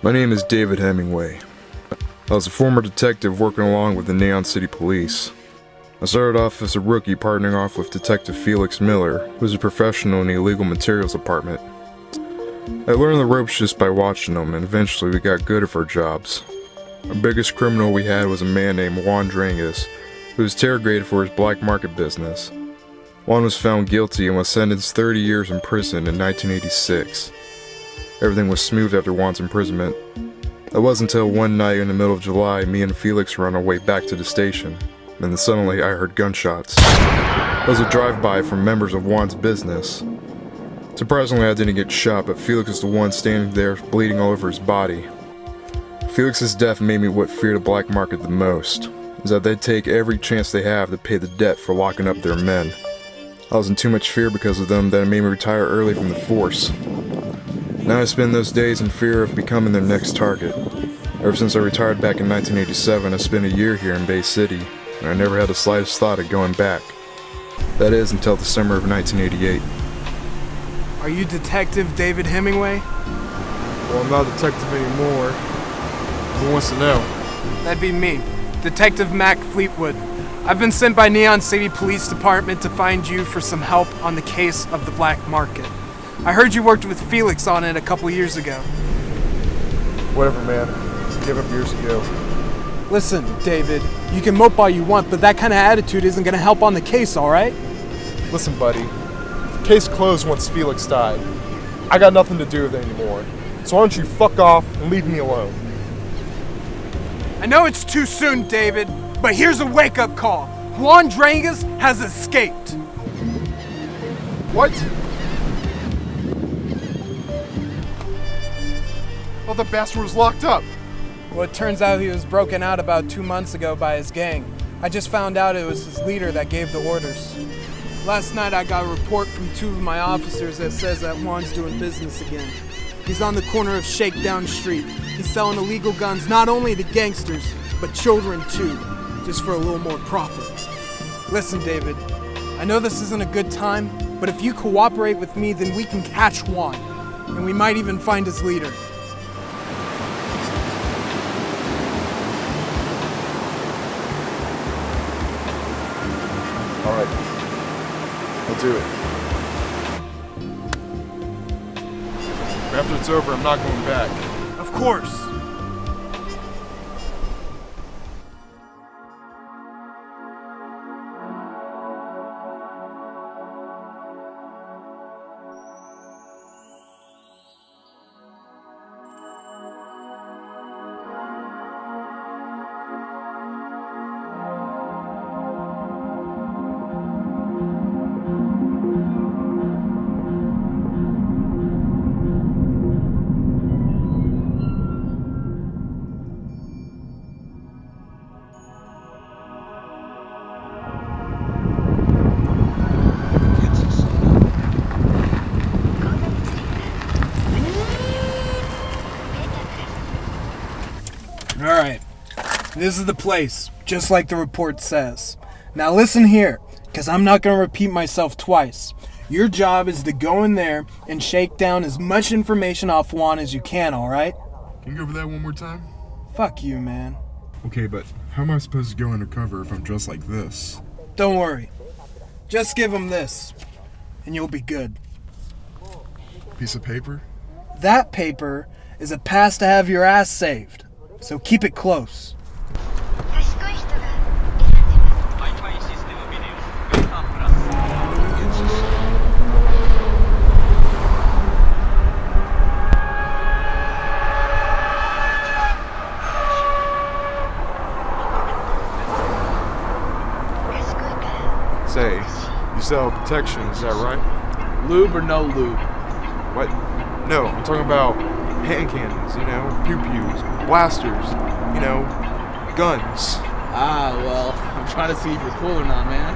My name is David Hemingway. I was a former detective working along with the Neon City Police. I started off as a rookie partnering off with Detective Felix Miller, who was a professional in the illegal materials department. I learned the ropes just by watching them, and eventually we got good at our jobs. Our biggest criminal we had was a man named Juan Drangas, who was interrogated for his black market business. Juan was found guilty and was sentenced 30 years in prison in 1986. Everything was smooth after Juan's imprisonment. It wasn't until one night in the middle of July, me and Felix were on our way back to the station, and then suddenly I heard gunshots. It was a drive-by from members of Juan's business. Surprisingly, I didn't get shot, but Felix was the one standing there bleeding all over his body. Felix's death made me what fear the black market the most, is that they'd take every chance they have to pay the debt for locking up their men. I was in too much fear because of them that it made me retire early from the force. Now I spend those days in fear of becoming their next target. Ever since I retired back in 1987, I spent a year here in Bay City, and I never had the slightest thought of going back. That is, until the summer of 1988. Are you Detective David Hemingway? Well, I'm not a detective anymore. Who wants to know? That'd be me, Detective Mac Fleetwood. I've been sent by Neon City Police Department to find you for some help on the case of the black market. I heard you worked with Felix on it a couple years ago. Whatever, man. Give up years ago. Listen, David, you can mope all you want, but that kind of attitude isn't going to help on the case, all right? Listen, buddy. Case closed once Felix died. I got nothing to do with it anymore. So why don't you fuck off and leave me alone? I know it's too soon, David, but here's a wake-up call. Juan Drangas has escaped. What? Oh, the bastard was locked up. Well, it turns out he was broken out about 2 months ago by his gang. I just found out it was his leader that gave the orders. Last night I got a report from 2 of my officers that says that Juan's doing business again. He's on the corner of Shakedown Street. He's selling illegal guns not only to gangsters, but children too, just for a little more profit. Listen, David, I know this isn't a good time, but if you cooperate with me, then we can catch Juan, and we might even find his leader. All right. I'll do it. After it's over, I'm not going back. Of course. Alright, this is the place, just like the report says. Now listen here, because I'm not going to repeat myself twice. Your job is to go in there and shake down as much information off Juan as you can, alright? Can you go over that one more time? Fuck you, man. Okay, but how am I supposed to go undercover if I'm dressed like this? Don't worry. Just give him this, and you'll be good. Piece of paper? That paper is a pass to have your ass saved. So keep it close. Say, you sell protection, is that right? Lube or no lube? What? No, I'm talking about hand cannons, you know, pew-pews, blasters, you know, guns. Ah, well, I'm trying to see if you're cool or not, man.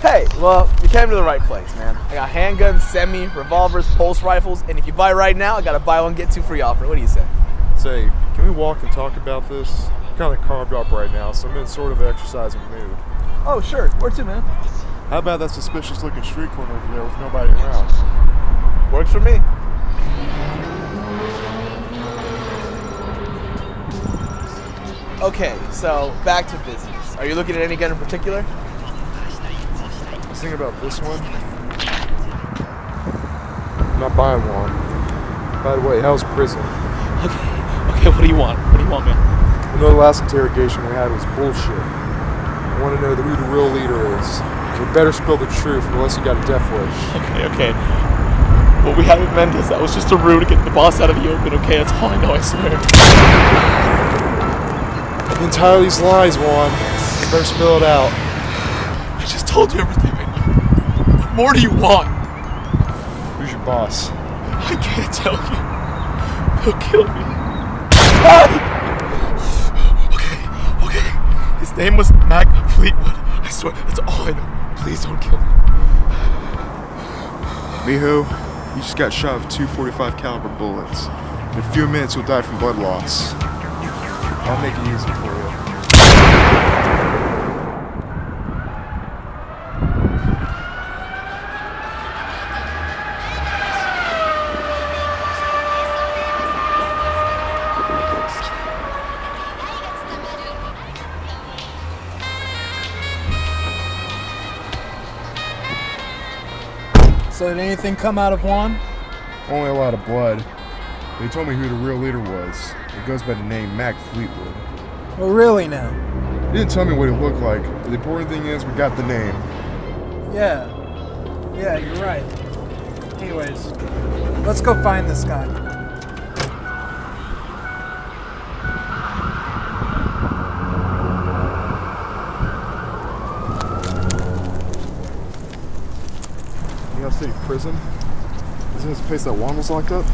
Hey, well, you came to the right place, man. I got handguns, semi, revolvers, pulse rifles, and if you buy right now, I got a buy one, get two free offer. What do you say? Say, can we walk and talk about this? kind of carved up right now, so I'm in sort of an exercising mood. Oh, sure. Where to, man? How about that suspicious looking street corner over there with nobody around? Works for me. Okay, so back to business. Are you looking at any gun in particular? I was thinking about this one. I'm not buying one. By the way, how's prison? Okay, what do you want? What do you want, man? I know the last interrogation we had was bullshit. I want to know who the real leader is. You better spill the truth unless you got a death wish. Okay. What we had with Mendez, that was just a ruse to get the boss out of the open, okay? That's all I know, I swear. The entire these lies, Juan. You better spill it out. I just told you everything, man. What more do you want? Who's your boss? I can't tell you. He'll kill me. Okay. His name was Mac Fleetwood. I swear, that's all I know. Please don't kill me. Mijo, you just got shot with 2.45 caliber bullets. In a few minutes, you'll die from blood loss. I'll make it easy for you. So did anything come out of Juan? Only a lot of blood. They told me who the real leader was. It goes by the name Mac Fleetwood. Oh, really now? He didn't tell me what he looked like, but the important thing is we got the name. Yeah, you're right. Anyways, let's go find this guy. New York City prison? Isn't this the place that Juan was locked up?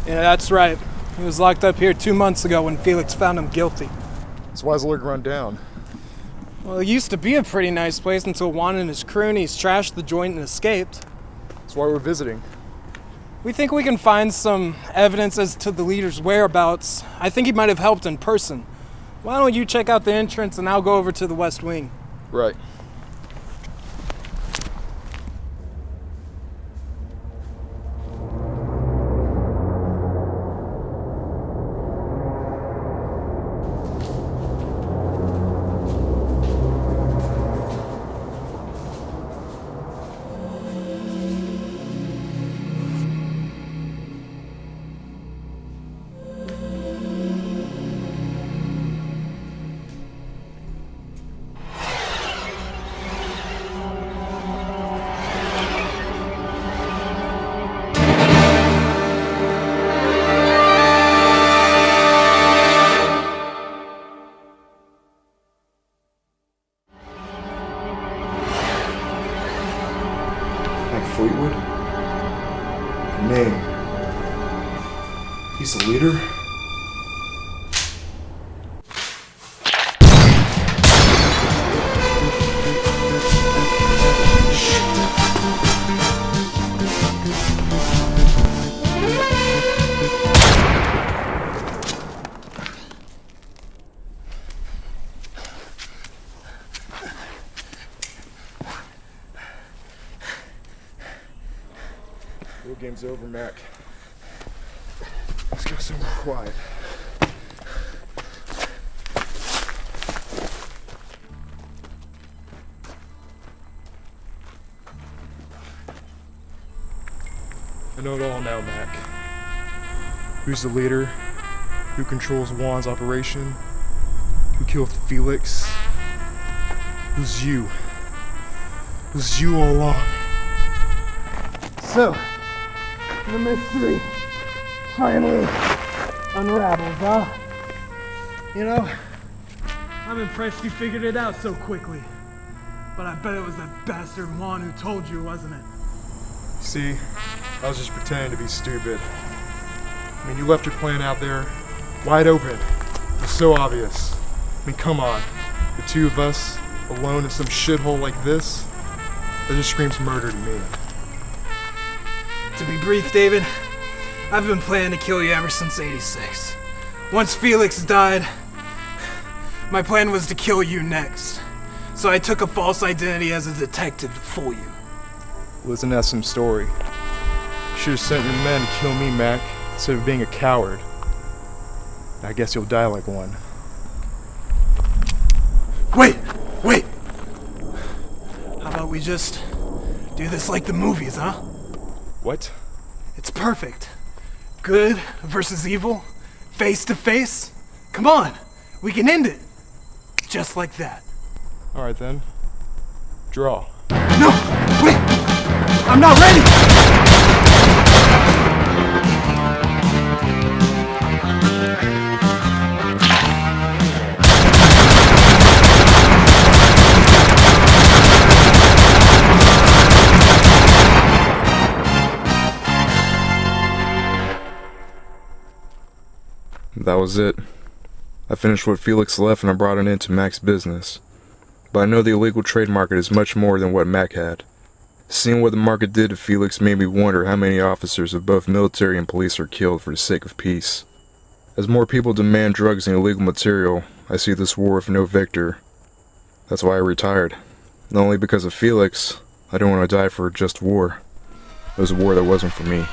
Yeah, that's right. He was locked up here 2 months ago when Felix found him guilty. So why's the looking run down? Well, it used to be a pretty nice place until Juan and his cronies trashed the joint and escaped. That's why we're visiting. We think we can find some evidence as to the leader's whereabouts. I think he might have helped in person. Why don't you check out the entrance and I'll go over to the West Wing. Right. Fleetwood? Name. He's the leader? Real game's over, Mac. Let's go somewhere quiet. I know it all now, Mac. Who's the leader? Who controls Juan's operation? Who killed Felix? Who's you? Who's you all along? So, the mystery finally unravels, huh? You know, I'm impressed you figured it out so quickly. But I bet it was that bastard Juan who told you, wasn't it? See, I was just pretending to be stupid. I mean, you left your plan out there wide open. It was so obvious. I mean, come on. The two of us, alone in some shithole like this, that just screams murder to me. To be brief, David, I've been planning to kill you ever since '86. Once Felix died, My plan was to kill you next. So I took a false identity as a detective to fool you. Wasn't that some story? Should have sent your men to kill me, Mac, instead of being a coward. I guess you'll die like one. Wait! How about we just do this like the movies, huh? What? It's perfect. Good versus evil, face to face. Come on, we can end it. Just like that. Alright then. Draw. No! Wait! I'm not ready! That was it. I finished what Felix left and I brought it into Mac's business. But I know the illegal trade market is much more than what Mac had. Seeing what the market did to Felix made me wonder how many officers of both military and police are killed for the sake of peace. As more people demand drugs and illegal material, I see this war with no victor. That's why I retired. Not only because of Felix, I don't want to die for just war. It was a war that wasn't for me.